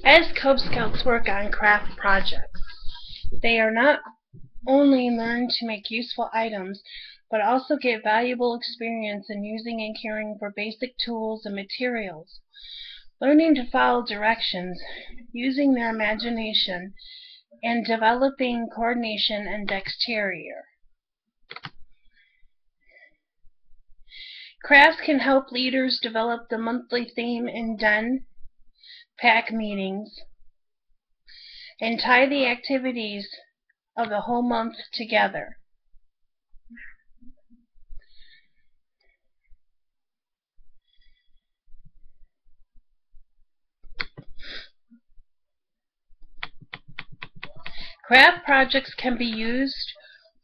As Cub Scouts work on craft projects, they are not only learn to make useful items, but also get valuable experience in using and caring for basic tools and materials, learning to follow directions, using their imagination, and developing coordination and dexterity. Crafts can help leaders develop the monthly theme in den pack meetings and tie the activities of the whole month together. Craft projects can be used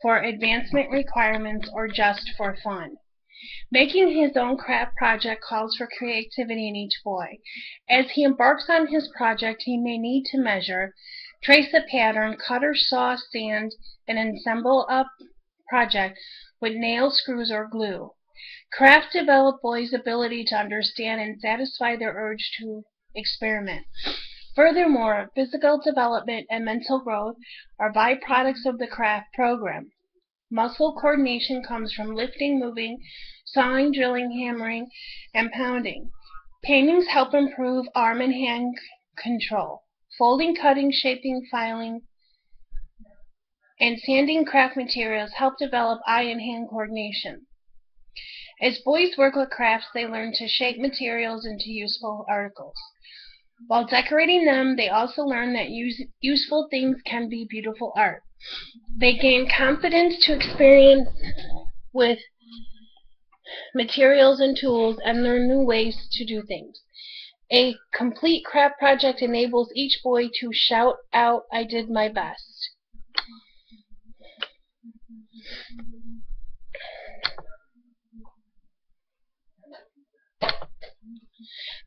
for advancement requirements or just for fun. Making his own craft project calls for creativity in each boy. As he embarks on his project, he may need to measure, trace a pattern, cut or saw, sand, and assemble a project with nails, screws, or glue. Craft develop boys' ability to understand and satisfy their urge to experiment. Furthermore, physical development and mental growth are byproducts of the craft program. Muscle coordination comes from lifting, moving, sawing, drilling, hammering, and pounding. Paintings help improve arm and hand control. Folding, cutting, shaping, filing, and sanding craft materials help develop eye and hand coordination. As boys work with crafts, they learn to shape materials into useful articles. While decorating them, they also learn that useful things can be beautiful art. They gain confidence to experiment with materials and tools and learn new ways to do things. A complete craft project enables each boy to shout out, "I did my best."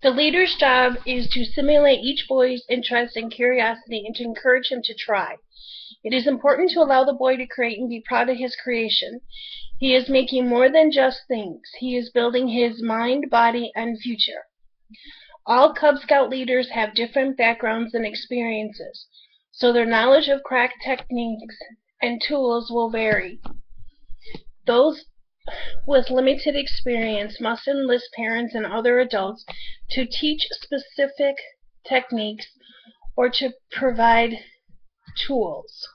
The leader's job is to stimulate each boy's interest and curiosity and to encourage him to try. It is important to allow the boy to create and be proud of his creation. He is making more than just things. He is building his mind, body, and future. All Cub Scout leaders have different backgrounds and experiences, so their knowledge of craft techniques and tools will vary. Those with limited experience must enlist parents and other adults to teach specific techniques or to provide tools.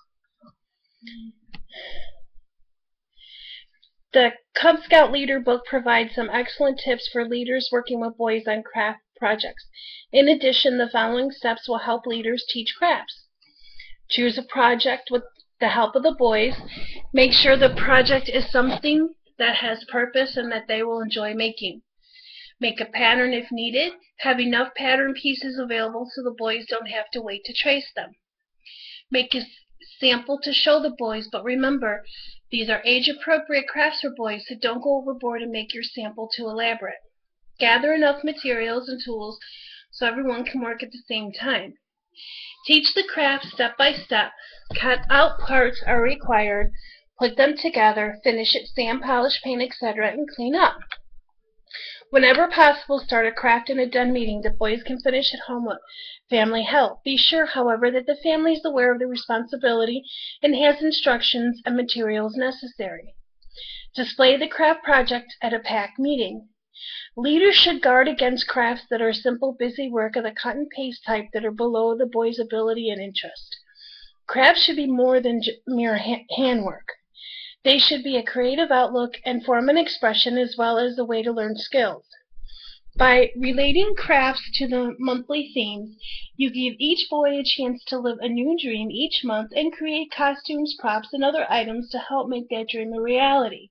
The Cub Scout Leader book provides some excellent tips for leaders working with boys on craft projects. In addition, the following steps will help leaders teach crafts. Choose a project with the help of the boys. Make sure the project is something that has purpose and that they will enjoy making. Make a pattern if needed. Have enough pattern pieces available so the boys don't have to wait to trace them. Make a sample to show the boys, but remember, these are age-appropriate crafts for boys, so don't go overboard and make your sample too elaborate. Gather enough materials and tools so everyone can work at the same time. Teach the craft step by step. Cut out parts are required. Put them together, finish it, sand, polish, paint, etc., and clean up. Whenever possible, start a craft in a den meeting that boys can finish at home with family help. Be sure, however, that the family is aware of the responsibility and has instructions and materials necessary. Display the craft project at a pack meeting. Leaders should guard against crafts that are simple, busy work of the cut and paste type that are below the boy's ability and interest. Crafts should be more than mere handwork. They should be a creative outlook and form an expression as well as a way to learn skills. By relating crafts to the monthly themes, you give each boy a chance to live a new dream each month and create costumes, props, and other items to help make that dream a reality.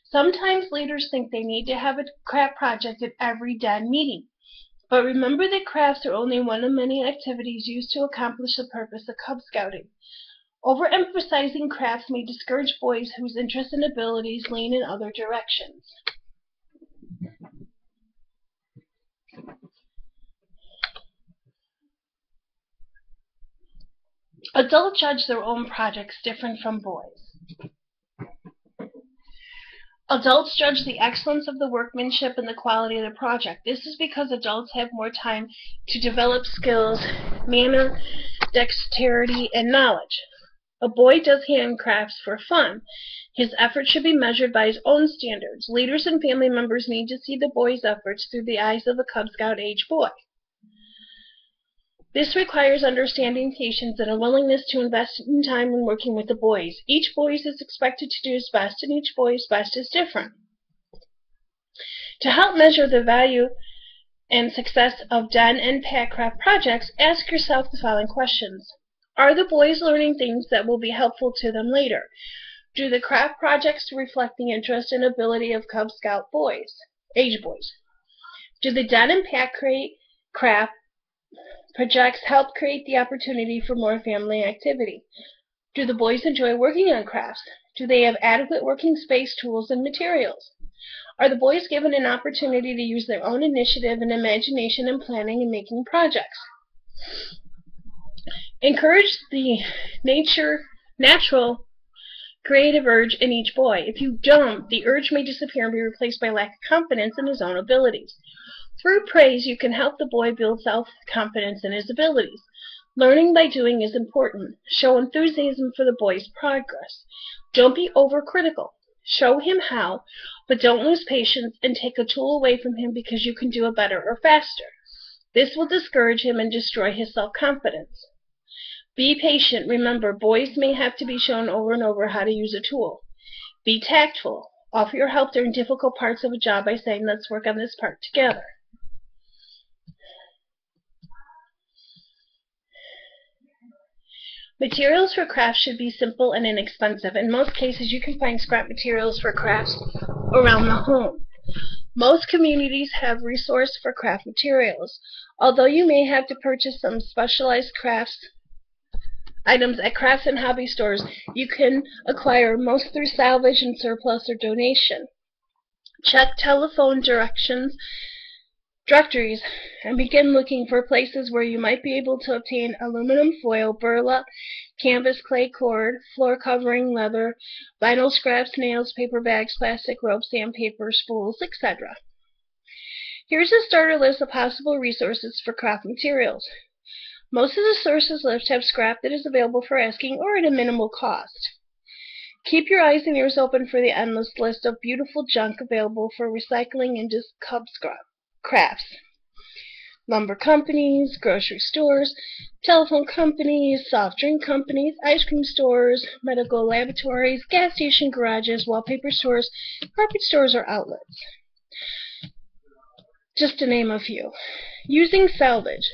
Sometimes leaders think they need to have a craft project at every den meeting. But remember that crafts are only one of many activities used to accomplish the purpose of Cub Scouting. Overemphasizing crafts may discourage boys whose interests and abilities lean in other directions. Adults judge their own projects different from boys. Adults judge the excellence of the workmanship and the quality of the project. This is because adults have more time to develop skills, manner, dexterity, and knowledge. A boy does handcrafts for fun. His effort should be measured by his own standards. Leaders and family members need to see the boy's efforts through the eyes of a Cub Scout age boy. This requires understanding, patience, and a willingness to invest in time when working with the boys. Each boy is expected to do his best, and each boy's best is different. To help measure the value and success of den and pack craft projects, ask yourself the following questions. Are the boys learning things that will be helpful to them later? Do the craft projects reflect the interest and ability of Cub Scout age boys? Do the den and pack craft projects help create the opportunity for more family activity? Do the boys enjoy working on crafts? Do they have adequate working space, tools, and materials? Are the boys given an opportunity to use their own initiative and imagination in planning and making projects? Encourage the natural, creative urge in each boy. If you don't, the urge may disappear and be replaced by lack of confidence in his own abilities. Through praise, you can help the boy build self-confidence in his abilities. Learning by doing is important. Show enthusiasm for the boy's progress. Don't be overcritical. Show him how, but don't lose patience and take a tool away from him because you can do it better or faster. This will discourage him and destroy his self-confidence. Be patient. Remember, boys may have to be shown over and over how to use a tool. Be tactful. Offer your help during difficult parts of a job by saying, let's work on this part together. Materials for crafts should be simple and inexpensive. In most cases, you can find scrap materials for crafts around the home. Most communities have resources for craft materials. Although you may have to purchase some specialized crafts items at crafts and hobby stores, you can acquire most through salvage and surplus or donation. Check telephone directories and begin looking for places where you might be able to obtain aluminum foil, burlap, canvas, clay cord, floor covering, leather, vinyl scraps, nails, paper bags, plastic rope, sandpaper, spools, etc. Here's a starter list of possible resources for craft materials. Most of the sources listed have scrap that is available for asking or at a minimal cost. Keep your eyes and ears open for the endless list of beautiful junk available for recycling into Cub crafts. Lumber companies, grocery stores, telephone companies, soft drink companies, ice cream stores, medical laboratories, gas station garages, wallpaper stores, carpet stores, or outlets. Just to name a few. Using salvage.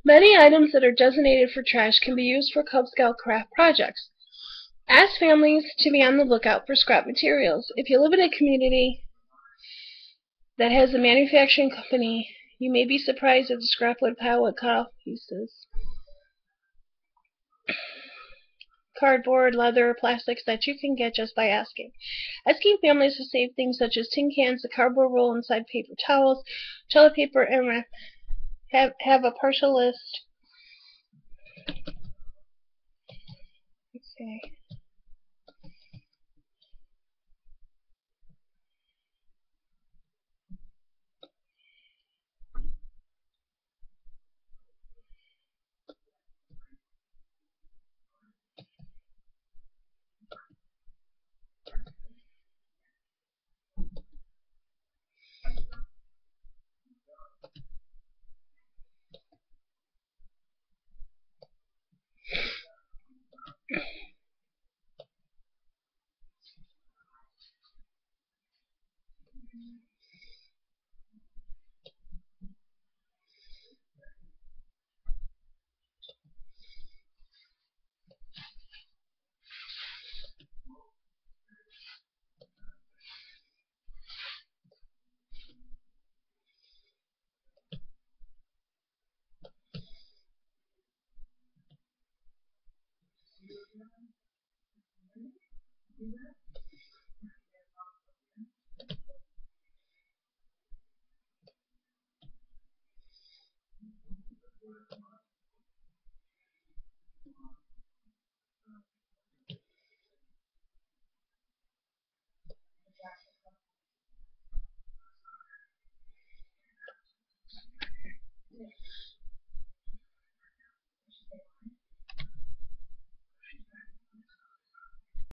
Many items that are designated for trash can be used for Cub Scout craft projects. Ask families to be on the lookout for scrap materials. If you live in a community that has a manufacturing company, you may be surprised at the scrap wood pile with cut-off pieces, cardboard, leather, plastics that you can get just by asking. Asking families to save things such as tin cans, the cardboard roll inside paper towels, toilet paper, and have a partial list. Okay.